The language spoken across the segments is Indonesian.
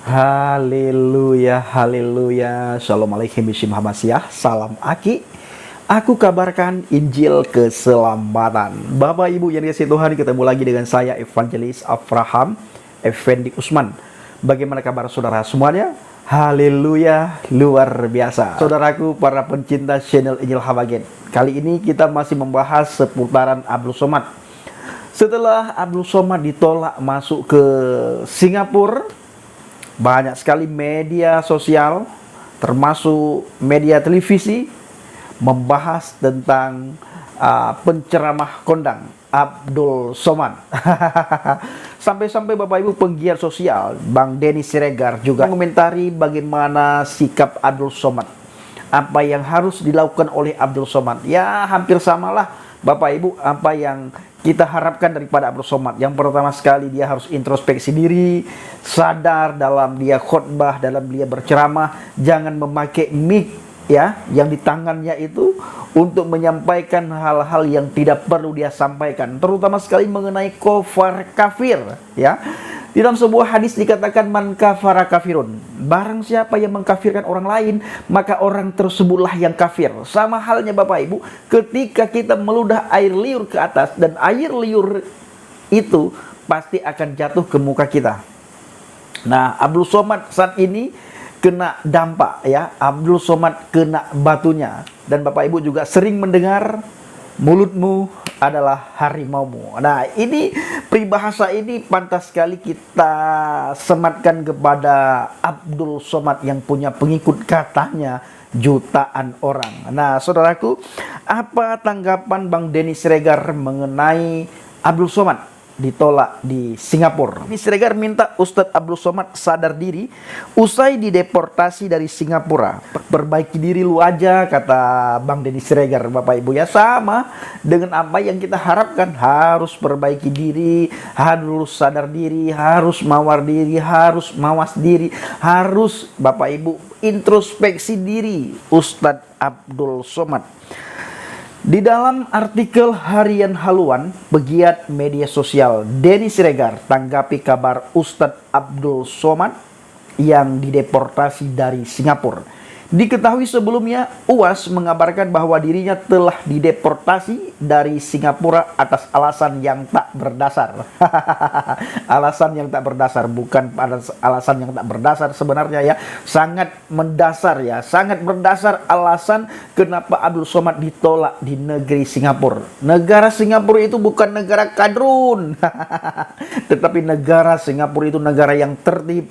Haleluya, haleluya. Shalom alaikum bishim hamasyah. Salam aki. Aku kabarkan Injil keselamatan. Bapak Ibu yang dikasihi Tuhan, ketemu lagi dengan saya Evangelis Abraham Effendi Usman. Bagaimana kabar saudara semuanya? Haleluya, luar biasa. Saudaraku para pencinta channel Injil Habagen. Kali ini kita masih membahas seputaran Abdul Somad. Setelah Abdul Somad ditolak masuk ke Singapura, banyak sekali media sosial, termasuk media televisi, membahas tentang penceramah kondang Abdul Somad. Sampai-sampai Bapak Ibu penggiat sosial, Bang Denny Siregar juga mengomentari bagaimana sikap Abdul Somad. Apa yang harus dilakukan oleh Abdul Somad. Ya hampir samalah Bapak Ibu apa yang kita harapkan daripada Abdul Somad. Yang pertama sekali dia harus introspeksi diri, sadar dalam dia khotbah, dalam dia berceramah, jangan memakai mic ya yang di tangannya itu untuk menyampaikan hal-hal yang tidak perlu dia sampaikan, terutama sekali mengenai kufar kafir ya. Di dalam sebuah hadis dikatakan man kafara kafirun, barang siapa yang mengkafirkan orang lain maka orang tersebutlah yang kafir. Sama halnya Bapak Ibu, ketika kita meludah air liur ke atas dan air liur itu pasti akan jatuh ke muka kita. Nah, Abdul Somad saat ini kena dampak ya, Abdul Somad kena batunya. Dan Bapak Ibu juga sering mendengar mulutmu adalah harimaumu. Nah, ini peribahasa ini pantas sekali kita sematkan kepada Abdul Somad yang punya pengikut katanya jutaan orang. Nah, saudaraku, apa tanggapan Bang Denny Siregar mengenai Abdul Somad ditolak di Singapura? Denny Siregar minta Ustadz Abdul Somad sadar diri usai dideportasi dari Singapura. Perbaiki diri lu aja, kata Bang Denny Siregar. Bapak Ibu ya, sama dengan apa yang kita harapkan. Harus perbaiki diri, harus sadar diri, harus mawar diri, harus mawas diri, harus Bapak Ibu introspeksi diri Ustadz Abdul Somad. Di dalam artikel harian haluan, pegiat media sosial Denny Siregar tanggapi kabar Ustadz Abdul Somad yang dideportasi dari Singapura. Diketahui sebelumnya UAS mengabarkan bahwa dirinya telah dideportasi dari Singapura atas alasan yang tak berdasar. Alasan yang tak berdasar, bukan alasan yang tak berdasar sebenarnya ya. Sangat mendasar ya, sangat berdasar alasan kenapa Abdul Somad ditolak di negeri Singapura. Negara Singapura itu bukan negara kadrun. Tetapi negara Singapura itu negara yang tertib,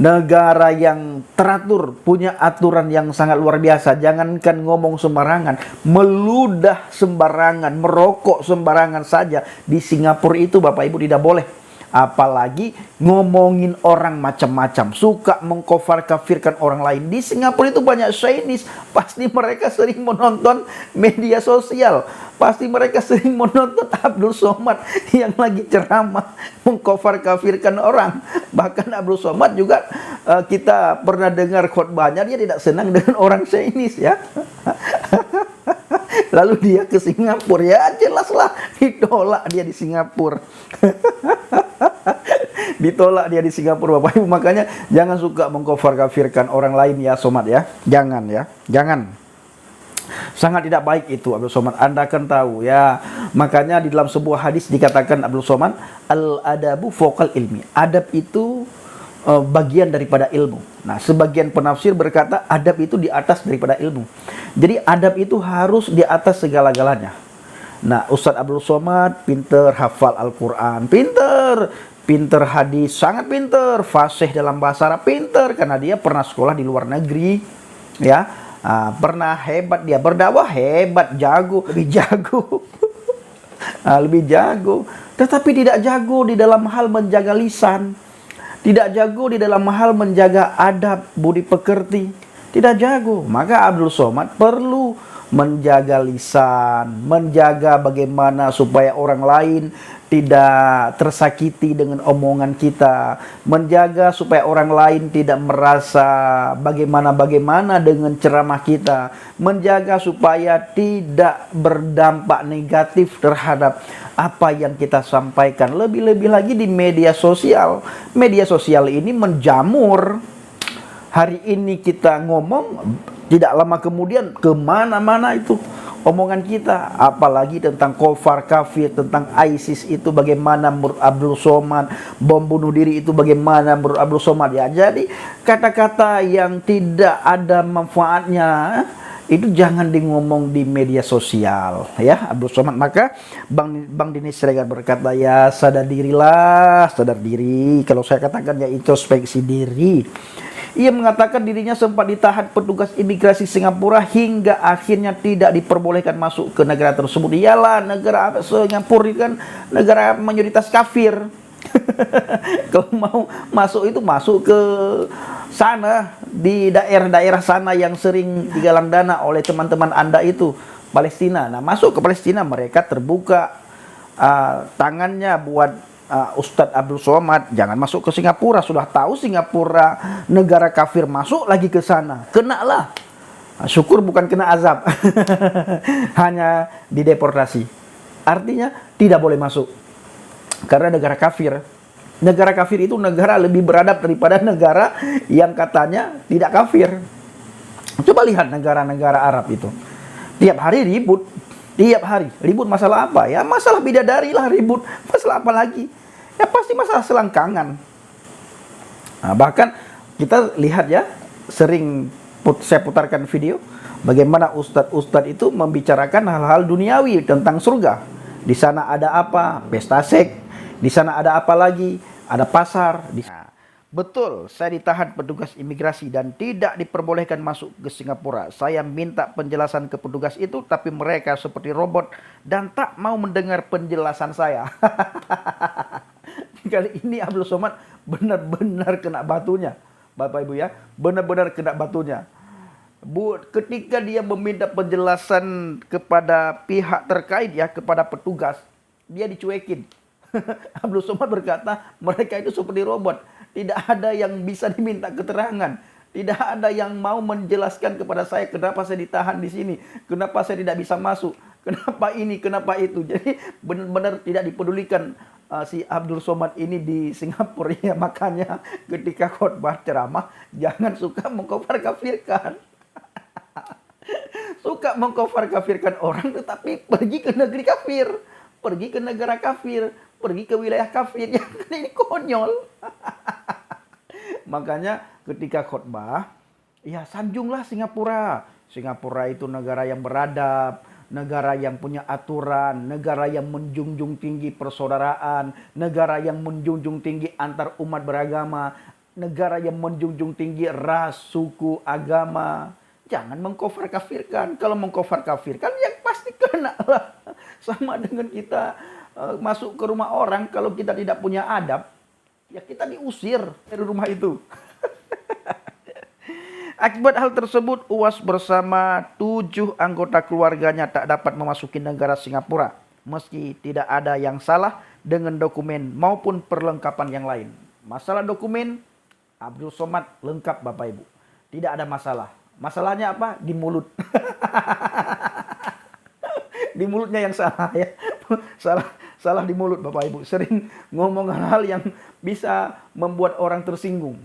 negara yang teratur, punya aturan yang sangat luar biasa. Jangankan ngomong sembarangan, meludah sembarangan, merokok sembarangan saja di Singapura itu Bapak Ibu tidak boleh. Apalagi ngomongin orang macam-macam, suka mengkafir kafirkan orang lain. Di Singapura itu banyak Chinese, pasti mereka sering menonton media sosial, pasti mereka sering menonton Abdul Somad yang lagi ceramah mengkafir kafirkan orang. Bahkan Abdul Somad juga kita pernah dengar khotbahnya, dia tidak senang dengan orang Chinese ya. Lalu dia ke Singapura, ya jelaslah ditolak dia di Singapura. Ditolak dia di Singapura Bapak Ibu. Makanya jangan suka mengkafir-kafirkan orang lain ya Somad ya. Jangan ya, jangan. Sangat tidak baik itu Abdul Somad. Anda akan tahu ya. Makanya di dalam sebuah hadis dikatakan Abdul Somad, al-adabu fawqal ilmi. Adab itu bagian daripada ilmu. Nah, sebagian penafsir berkata adab itu di atas daripada ilmu. Jadi adab itu harus di atas segala-galanya. Nah, Ustadz Abdul Somad pinter hafal Al-Quran, pinter hadis, sangat pinter, fasih dalam bahasa Arab, pinter karena dia pernah sekolah di luar negeri ya. Pernah hebat, dia berdakwah hebat, jago, lebih jago. Lebih jago, tetapi tidak jago di dalam hal menjaga lisan, tidak jago di dalam hal menjaga adab, budi pekerti, tidak jago. Maka Abdul Somad perlu menjaga lisan, menjaga bagaimana supaya orang lain tidak tersakiti dengan omongan kita, menjaga supaya orang lain tidak merasa bagaimana dengan ceramah kita, menjaga supaya tidak berdampak negatif terhadap apa yang kita sampaikan. Lebih-lebih lagi di media sosial. Media sosial ini menjamur. Hari ini kita ngomong, tidak lama kemudian kemana-mana itu omongan kita, apalagi tentang kufar kafir, tentang ISIS itu bagaimana menurut Abdul Somad, bom bunuh diri itu bagaimana menurut Abdul Somad ya. Jadi kata-kata yang tidak ada manfaatnya itu jangan di ngomong di media sosial ya, Abdul Somad. Maka Bang Denny Siregar berkata, ya sadar dirilah, sadar diri. Kalau saya katakan ya introspeksi diri. Ia mengatakan dirinya sempat ditahan petugas imigrasi Singapura hingga akhirnya tidak diperbolehkan masuk ke negara tersebut. Iyalah, negara Singapura ini kan negara mayoritas kafir. Kalau mau masuk itu masuk ke sana, di daerah-daerah sana yang sering digalang dana oleh teman-teman Anda itu, Palestina. Nah, masuk ke Palestina mereka terbuka tangannya buat Ustadz Abdul Somad, jangan masuk ke Singapura. Sudah tahu Singapura negara kafir, masuk lagi ke sana, kena lah. Syukur bukan kena azab. Hanya dideportasi. Artinya tidak boleh masuk karena negara kafir. Negara kafir itu negara lebih beradab daripada negara yang katanya tidak kafir. Coba lihat negara-negara Arab itu, tiap hari ribut. Tiap hari ribut masalah apa? Ya masalah bidadari lah ribut. Masalah apa lagi? Ya pasti masalah selangkangan. Nah, bahkan kita lihat ya, sering saya putarkan video bagaimana ustadz-ustadz itu membicarakan hal-hal duniawi tentang surga. Di sana ada apa? Pesta seks. Di sana ada apa lagi? Ada pasar. Betul, saya ditahan petugas imigrasi dan tidak diperbolehkan masuk ke Singapura. Saya minta penjelasan ke petugas itu, tapi mereka seperti robot dan tak mau mendengar penjelasan saya. Kali ini Abdul Somad benar-benar kena batunya, Bapak Ibu ya, benar-benar kena batunya. Ketika dia meminta penjelasan kepada pihak terkait ya, kepada petugas, dia dicuekin. Abdul Somad berkata, mereka itu seperti robot. Tidak ada yang bisa diminta keterangan. Tidak ada yang mau menjelaskan kepada saya kenapa saya ditahan di sini, kenapa saya tidak bisa masuk, kenapa ini, kenapa itu. Jadi benar-benar tidak dipedulikan si Abdul Somad ini di Singapura ya. Makanya ketika khotbah ceramah jangan suka mengkafir-kafirkan. Suka mengkafir-kafirkan orang tetapi pergi ke negeri kafir, pergi ke negara kafir, pergi ke wilayah kafir. Ya, ini konyol. Makanya ketika khotbah, ya sanjunglah Singapura. Singapura itu negara yang beradab, negara yang punya aturan, negara yang menjunjung tinggi persaudaraan, negara yang menjunjung tinggi antar umat beragama, negara yang menjunjung tinggi ras, suku, agama. Jangan mengkafir-kafirkan. Kalau mengkafir-kafirkan ya pasti kena lah. Sama dengan kita masuk ke rumah orang, kalau kita tidak punya adab, ya kita diusir dari rumah itu. Akibat hal tersebut, UAS bersama 7 anggota keluarganya tak dapat memasuki negara Singapura. Meski tidak ada yang salah dengan dokumen maupun perlengkapan yang lain. Masalah dokumen, Abdul Somad lengkap Bapak Ibu. Tidak ada masalah. Masalahnya apa? Di mulut. Di mulutnya yang salah ya. Salah di mulut Bapak Ibu. Sering ngomong hal-hal yang bisa membuat orang tersinggung.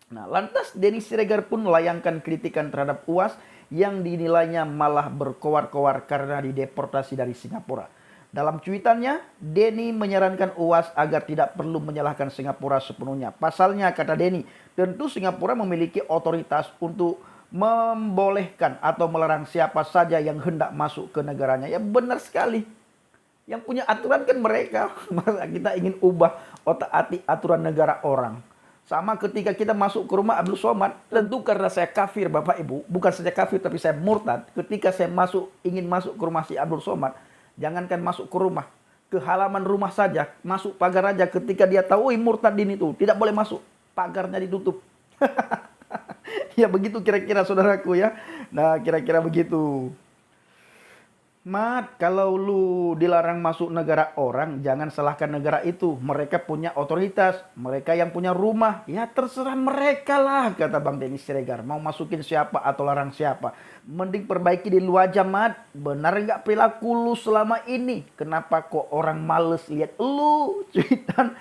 Nah, lantas Denny Siregar pun melayangkan kritikan terhadap UAS yang dinilainya malah berkoar-koar karena dideportasi dari Singapura. Dalam cuitannya, Denny menyarankan UAS agar tidak perlu menyalahkan Singapura sepenuhnya. Pasalnya, kata Denny, tentu Singapura memiliki otoritas untuk membolehkan atau melarang siapa saja yang hendak masuk ke negaranya. Ya benar sekali. Yang punya aturan kan mereka. Masa kita ingin ubah otak-atik aturan negara orang. Sama ketika kita masuk ke rumah Abdul Somad, tentu karena saya kafir Bapak Ibu, bukan saja kafir tapi saya murtad. Ketika saya ingin masuk ke rumah si Abdul Somad, jangankan masuk ke rumah, ke halaman rumah saja, masuk pagar aja, ketika dia tahu murtad ini tuh, tidak boleh masuk, pagarnya ditutup. Ya begitu kira-kira saudaraku ya. Nah kira-kira begitu. Mat, kalau lu dilarang masuk negara orang, jangan salahkan negara itu. Mereka punya otoritas, mereka yang punya rumah. Ya terserah mereka lah, kata Bang Denny Siregar. Mau masukin siapa atau larang siapa. Mending perbaiki di lu aja, Mat. Benar nggak perilaku lu selama ini? Kenapa kok orang males lihat lu? Cuitan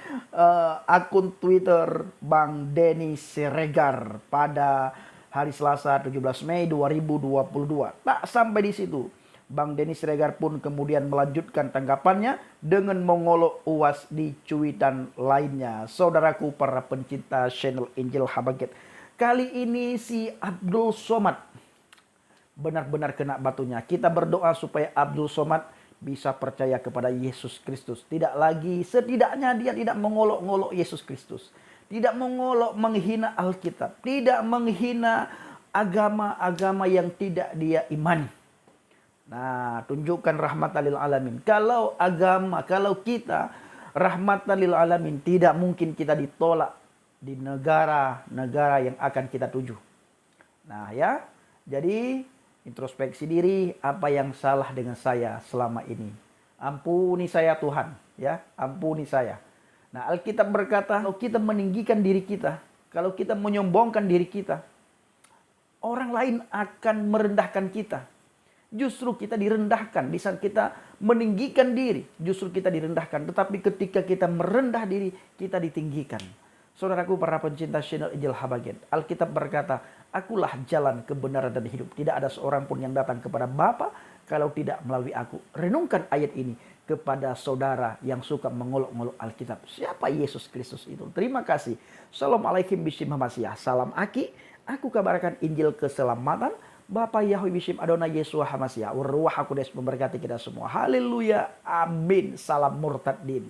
akun Twitter Bang Denny Siregar pada hari Selasa 17 Mei 2022. Tak sampai di situ. Bang Denny Siregar pun kemudian melanjutkan tanggapannya dengan mengolok UAS di cuitan lainnya. Saudaraku para pencinta channel Injil Habaget. Kali ini si Abdul Somad benar-benar kena batunya. Kita berdoa supaya Abdul Somad bisa percaya kepada Yesus Kristus. Tidak lagi, setidaknya dia tidak mengolok-ngolok Yesus Kristus. Tidak mengolok menghina Alkitab. Tidak menghina agama-agama yang tidak dia imani. Nah, tunjukkan rahmatan lil alamin. Kalau agama, kalau kita rahmatan lil alamin, tidak mungkin kita ditolak di negara-negara yang akan kita tuju. Nah ya, jadi introspeksi diri, apa yang salah dengan saya selama ini. Ampuni saya Tuhan, ya, ampuni saya. Nah, Alkitab berkata, kalau kita meninggikan diri kita, kalau kita menyombongkan diri kita, orang lain akan merendahkan kita. Justru kita direndahkan. Di saat kita meninggikan diri, justru kita direndahkan. Tetapi ketika kita merendah diri, kita ditinggikan. Saudaraku para pencinta channel Injil Habaget, Alkitab berkata, akulah jalan kebenaran dan hidup. Tidak ada seorang pun yang datang kepada Bapa kalau tidak melalui aku. Renungkan ayat ini kepada saudara yang suka mengolok-ngolok Alkitab. Siapa Yesus Kristus itu? Terima kasih. Assalamualaikum warahmatullahi wabarakatuh. Salam Aki. Aku kabarkan Injil keselamatan. Bapa Yahweh Bishim Adonai Yesua Hamasiah. Ruah Hakudes memberkati kita semua. Haleluya. Amin. Salam murtadin.